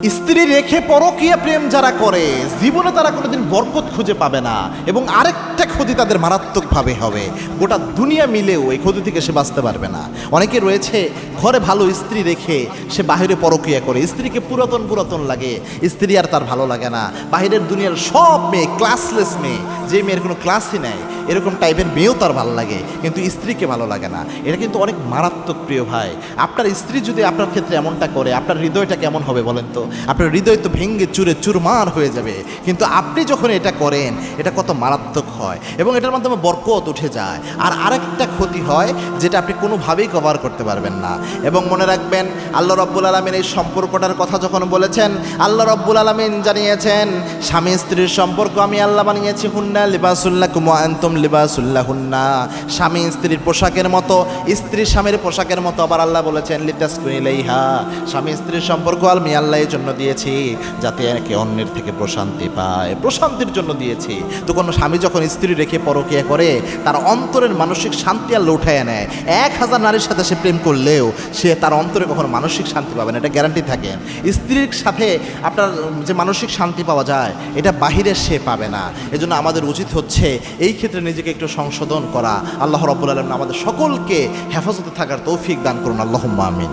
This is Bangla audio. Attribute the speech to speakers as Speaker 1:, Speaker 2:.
Speaker 1: স্ত্রী রেখে পরকীয়া প্রেম যারা করে জীবনে তারা কোনোদিন বরকত খুঁজে পাবে না এবং আরেকটা ক্ষতি তাদের মারাত্মকভাবে হবে। গোটা দুনিয়া মিলেও এই ক্ষতি থেকে সে বাঁচতে পারবে না। অনেকে রয়েছে ঘরে ভালো স্ত্রী রেখে সে বাহিরে পরকীয়া করে, স্ত্রীকে পুরাতন পুরাতন লাগে, স্ত্রী আর তার ভালো লাগে না। বাহিরের দুনিয়ার সব মেয়ে ক্লাসলেস মেয়ে, যে মেয়ের কোনো ক্লাসই নেয়, এরকম টাইপের মেয়েও তার ভালো লাগে, কিন্তু স্ত্রীকে ভালো লাগে না। এটা কিন্তু অনেক মারাত্মক প্রিয় ভাই। আপনার স্ত্রী যদি আপনার ক্ষেত্রে এমনটা করে, আপনার হৃদয়টা কেমন হবে বলেন তো? আপনার হৃদয় তো ভেঙ্গে চুরে চুরমার হয়ে যাবে। কিন্তু আপনি যখন এটা করেন, এটা কত মারাত্মক হয় এবং এটার মাধ্যমে বরকত উঠে যায়। আর আরেকটা ক্ষতি হয় যেটা আপনি কোনোভাবেই কভার করতে পারবেন না। এবং মনে রাখবেন, আল্লাহ রাব্বুল আলামিন এই সম্পর্কটার কথা যখন বলেছেন, আল্লাহ রাব্বুল আলামিন জানিয়েছেন স্বামী স্ত্রীর সম্পর্ক আমি আল্লাহ বানিয়েছি হুন্না লিবাসুল্লাকুম ওয়া আনতুম লিবাসুল্লাহুন্না। স্বামী স্ত্রীর পোশাকের মতো, স্ত্রী স্বামীর পোশাকের মতো। আবার আল্লাহ বলেছেন লিতাসকুনু ইলাইহা, স্বামী স্ত্রীর সম্পর্ক আমি আল্লাহ এই জন্য দিয়েছি যাতে একে অন্যের থেকে প্রশান্তি পায়, প্রশান্তির জন্য দিয়েছি। তো কোনো স্বামী যখন স্ত্রী রেখে পরকীয়া করে, তার অন্তরের মানসিক শান্তি আল্লাহ উঠায় নেয়। 1000 নারীর সাথে সে প্রেম করলেও সে তার অন্তরে কখনো মানসিক শান্তি পাবে না, এটা গ্যারান্টি থাকে। স্ত্রীর সাথে আপনার যে মানসিক শান্তি পাওয়া যায়, এটা বাহিরে সে পাবে না। এজন্য আমাদের উচিত হচ্ছে এই ক্ষেত্রে নিজেকে একটু সংশোধন করা। আল্লাহ রাব্বুল আলামিন আমাদের সকলকে হেফাজতে থাকার তৌফিক দান করুন, আল্লাহুম্মা আমিন।